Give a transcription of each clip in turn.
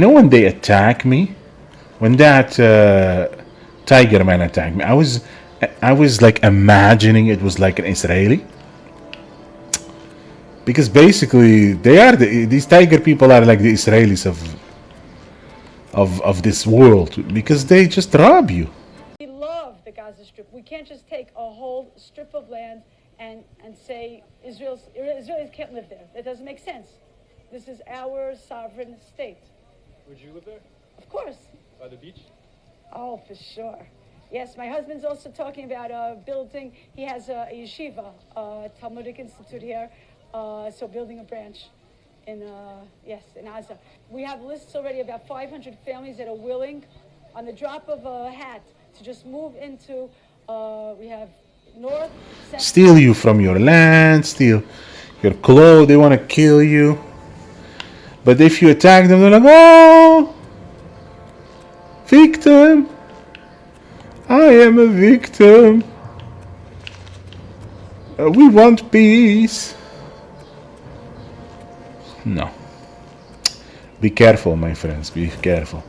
You know, when they attack me, when that tiger man attacked me, I was like imagining it was like an Israeli, because basically these tiger people are like the Israelis of this world, because they just rob you. We love the Gaza Strip. We can't just take a whole strip of land and say Israelis can't live there. That doesn't make sense. This is our sovereign state. Would you live there? Of course. By the beach? Oh, for sure. Yes, my husband's also talking about building. He has a yeshiva, Talmudic Institute here, so building a branch in Gaza. We have lists already of about 500 families that are willing, on the drop of a hat, to just move into. We have north. Steal you from your land, steal your clothes. They want to kill you. But if you attack them, they're like, oh, victim. I am a victim. We want peace. No. Be careful, my friends. Be careful.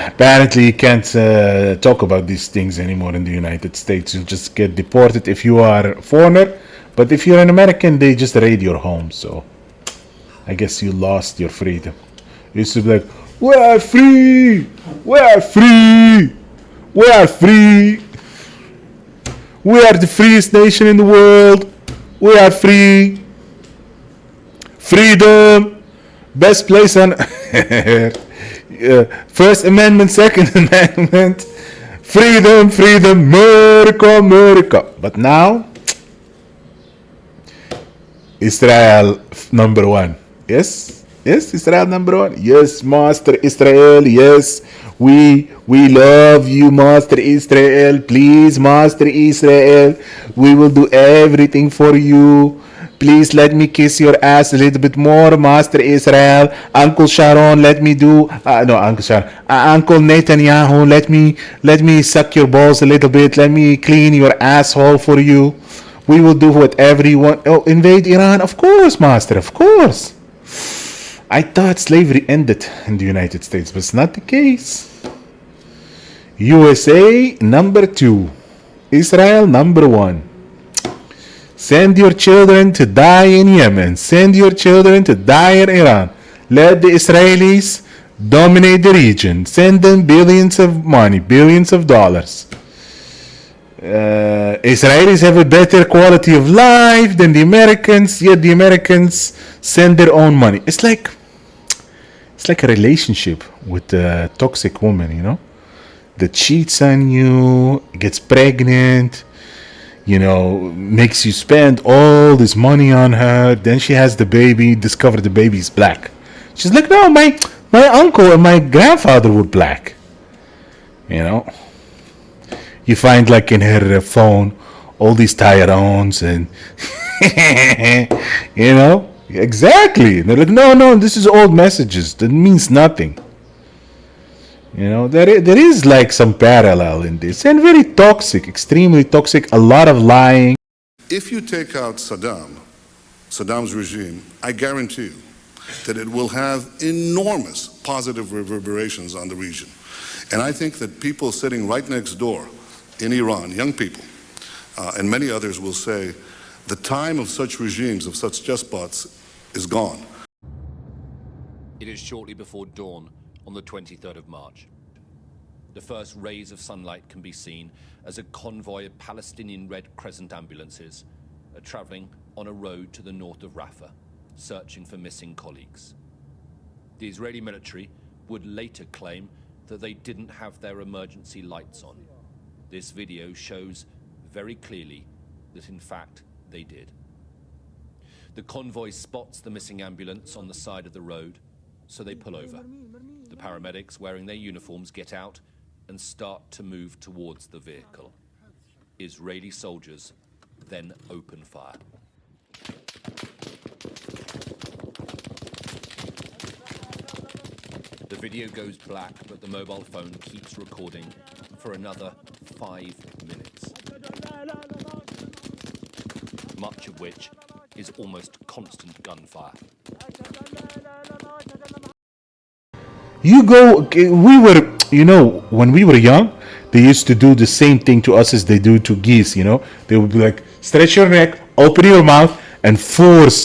Apparently, you can't talk about these things anymore in the United States. You'll just get deported if you are a foreigner. But if you're an American, they just raid your home. So I guess you lost your freedom. You used to be like, we are free! We are free! We are free! We are the freest nation in the world! We are free! Freedom! Best place on First Amendment, Second Amendment. Freedom, freedom, America, America. But now, Israel number one. Yes? Yes, Israel number one. Yes, Master Israel. Yes, we love you, Master Israel. Please, Master Israel, we will do everything for you. Please let me kiss your ass a little bit more, Master Israel. Uncle Sharon, let me do. No, Uncle Sharon. Uncle Netanyahu, let me suck your balls a little bit. Let me clean your asshole for you. We will do whatever you want. Oh, invade Iran? Of course, Master, of course. I thought slavery ended in the United States, but it's not the case. USA number 2. Israel number 1. Send your children to die in Yemen. Send your children to die in Iran. Let the Israelis dominate the region. Send them billions of money, billions of dollars. Israelis have a better quality of life than the Americans, yet the Americans send their own money. It's like a relationship with a toxic woman, you know, that cheats on you, gets pregnant, you know, makes you spend all this money on her. Then she has the baby, discover the baby is black. She's like, no, my uncle and my grandfather were black. You know, you find like in her phone all these Tyrones and you know, exactly. They're like, no, this is old messages. That means nothing. You know, there is like some parallel in this, and very toxic, extremely toxic, a lot of lying. If you take out Saddam's regime, I guarantee you that it will have enormous positive reverberations on the region. And I think that people sitting right next door in Iran, young people, and many others will say, the time of such regimes, of such despots, is gone. It is shortly before dawn on the 23rd of March. The first rays of sunlight can be seen as a convoy of Palestinian Red Crescent ambulances are traveling on a road to the north of Rafah, searching for missing colleagues. The Israeli military would later claim that they didn't have their emergency lights on. This video shows very clearly that in fact they did. The convoy spots the missing ambulance on the side of the road, so they pull over. The paramedics, wearing their uniforms, get out and start to move towards the vehicle. Israeli soldiers then open fire. The video goes black, but the mobile phone keeps recording for another 5 minutes. Much of which is almost constant gunfire. We were, when we were young, they used to do the same thing to us as they do to geese, They would be like, stretch your neck, open your mouth, and force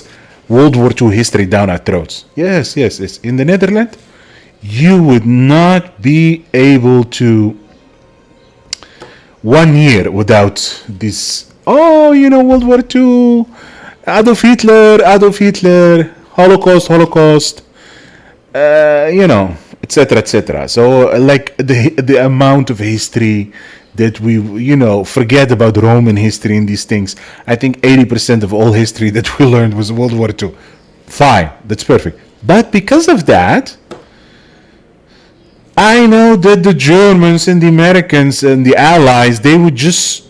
World War II history down our throats. Yes. In the Netherlands, you would not be able to 1 year without this, World War II, Adolf Hitler, Holocaust, etc., etc. So, like the amount of history that we, forget about Roman history and these things. I think 80% of all history that we learned was World War II. Fine, that's perfect. But because of that, I know that the Germans and the Americans and the Allies, they would just,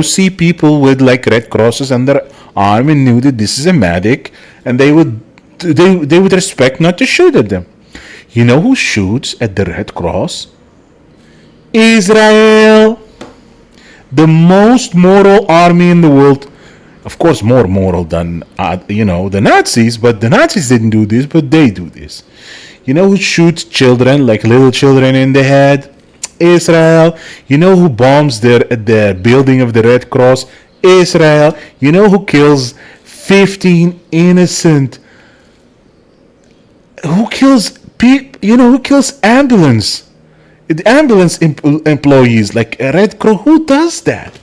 see people with like red crosses on their arm and knew that this is a medic, and they would respect not to shoot at them. You know who shoots at the Red Cross? Israel. The most moral army in the world. Of course, more moral than, the Nazis, but the Nazis didn't do this, but they do this. You know who shoots children, like little children, in the head? Israel. You know who bombs the building of the Red Cross? Israel. You know who kills 15 innocent? Who kills who kills ambulance employees, like a Red Cross? Who does that?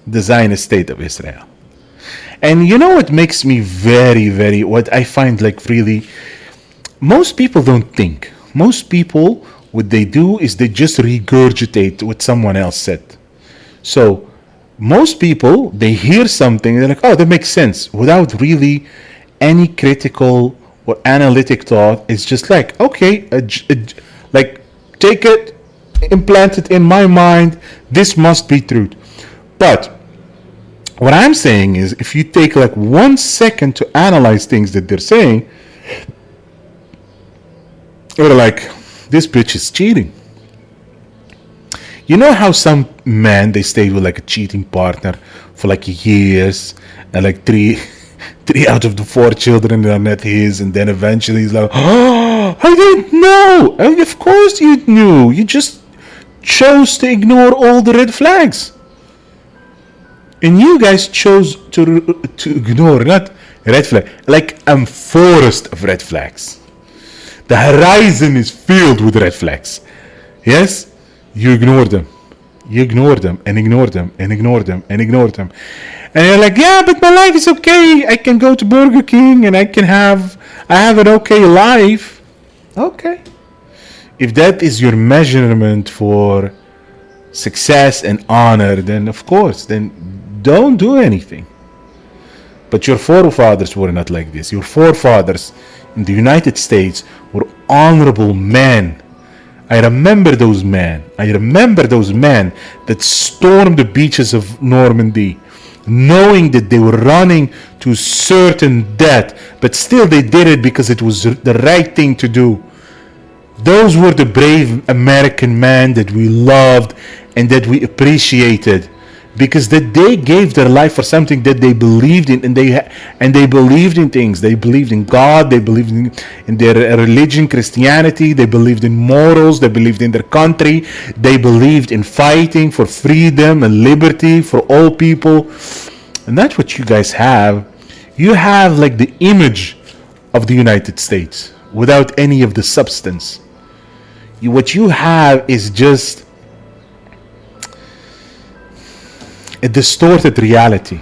The Zionist state of Israel. And you know what makes me very, what I find like really, most people don't think. Most people, what they do is they just regurgitate what someone else said. So most people, they hear something, they're like, oh, that makes sense, without really any critical or analytic thought. It's just like, okay, like take it, implant it in my mind, this must be truth. But what I'm saying is, if you take like 1 second to analyze things that they're saying, you're like, this bitch is cheating. You know how some men, they stay with like a cheating partner for like years, and like three out of the 4 children are not his, and then eventually he's like, oh, I didn't know. And of course you knew. You just chose to ignore all the red flags. And you guys chose to ignore, not red flag, like a forest of red flags. The horizon is filled with red flags. Yes? You ignore them. You ignore them and ignore them and ignore them and ignore them. And you're like, yeah, but my life is okay. I can go to Burger King and I have an okay life. Okay. If that is your measurement for success and honor, then of course, then don't do anything. But your forefathers were not like this. Your forefathers in the United States were honorable men. I remember those men that stormed the beaches of Normandy, knowing that they were running to certain death, but still they did it because it was the right thing to do. Those were the brave American men that we loved and that we appreciated, because that they gave their life for something that they believed in, and they believed in things. They believed in God, they believed in their religion, Christianity, they believed in morals, they believed in their country, they believed in fighting for freedom and liberty for all people. And that's what you guys have. You have like the image of the United States without any of the substance. What you have is just a distorted reality.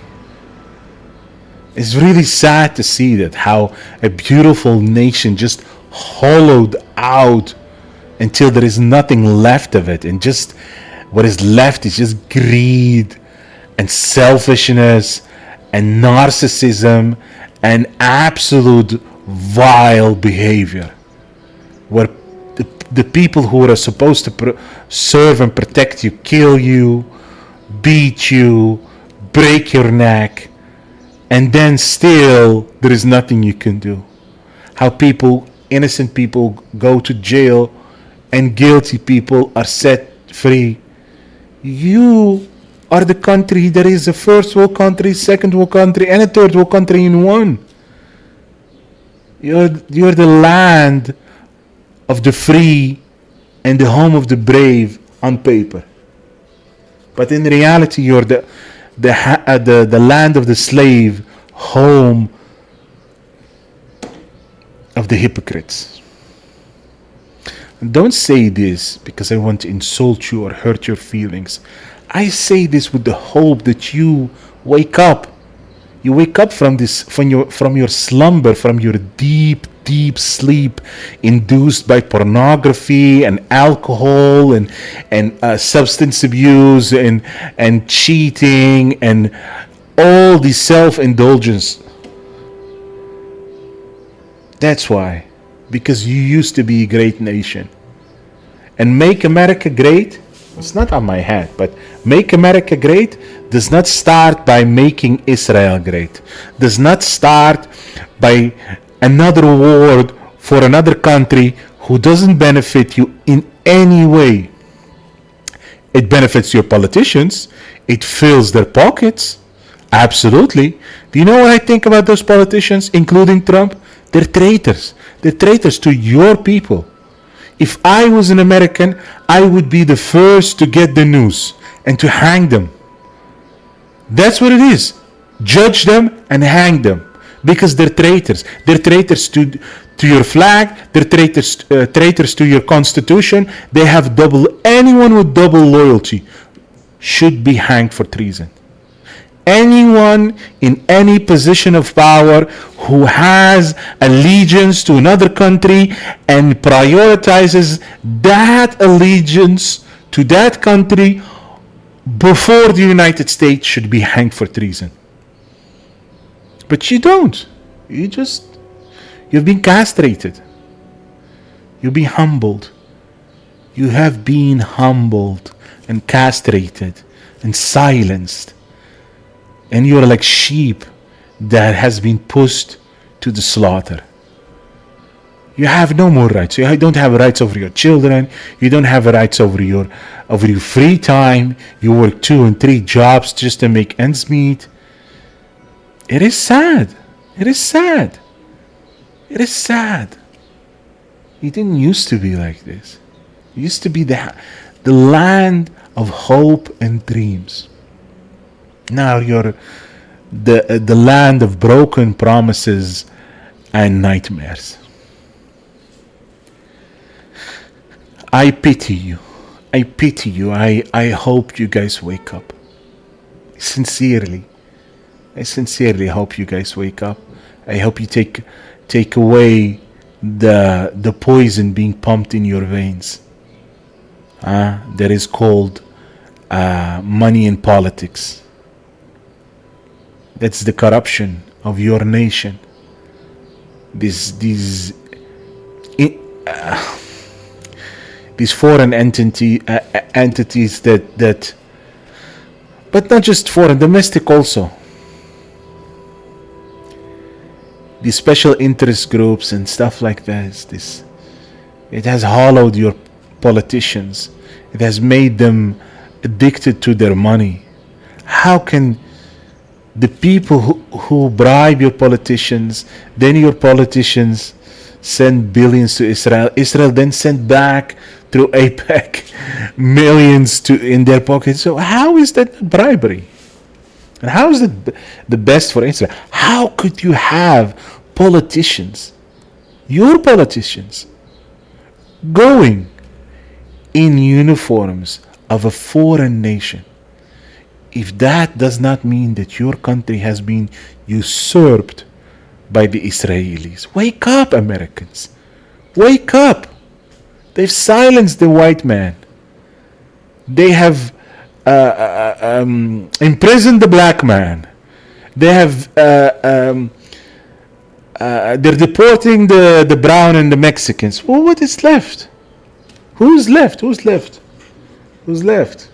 It's really sad to see that, how a beautiful nation just hollowed out until there is nothing left of it, and just what is left is just greed and selfishness and narcissism and absolute vile behavior, where the people who are supposed to serve and protect you kill you, beat you, break your neck, and then still there is nothing you can do. How innocent people go to jail and guilty people are set free. You are the country that is a first world country, second world country, and a third world country in one. You're the land of the free and the home of the brave on paper. But in reality, you're the land of the slave, home of the hypocrites. And don't say this because I want to insult you or hurt your feelings. I say this with the hope that you wake up. You wake up from your slumber, from your deep sleep induced by pornography and alcohol and substance abuse and cheating and all the self-indulgence. That's why. Because you used to be a great nation. And make America great, it's not on my head, but make America great does not start by making Israel great. Does not start by another award for another country who doesn't benefit you in any way. It benefits your politicians. It fills their pockets. Absolutely. Do you know what I think about those politicians, including Trump? They're traitors. They're traitors to your people. If I was an American, I would be the first to get the news and to hang them. That's what it is. Judge them and hang them. Because they're traitors. They're traitors to your flag. They're traitors to your constitution. They have anyone with double loyalty should be hanged for treason. Anyone in any position of power who has allegiance to another country and prioritizes that allegiance to that country before the United States should be hanged for treason. But you don't. You've been castrated. You've been humbled. You have been humbled and castrated and silenced. And you're like sheep that has been pushed to the slaughter. You have no more rights. You don't have rights over your children. You don't have rights over your free time. You work 2 and 3 jobs just to make ends meet. It is sad. It is sad. It is sad. It didn't used to be like this. It used to be the land of hope and dreams. Now you're the land of broken promises and nightmares. I pity you. I pity you. I hope you guys wake up. Sincerely. I sincerely hope you guys wake up. I hope you take away the poison being pumped in your veins. That is called money in politics. That's the corruption of your nation. These foreign entities that, but not just foreign, domestic also. These special interest groups and stuff like that. It has hollowed your politicians. It has made them addicted to their money. How can the people who bribe your politicians, then your politicians send billions to Israel. Israel then sent back through AIPAC millions in their pockets. So how is that bribery? And how is it the best for Israel? How could you have politicians, your politicians, going in uniforms of a foreign nation, if that does not mean that your country has been usurped by the Israelis? Wake up, Americans. Wake up. They've silenced the white man. They have imprisoned the black man. They have they're deporting the brown and the Mexicans. Well, what is left? Who's left? Who's left? Who's left?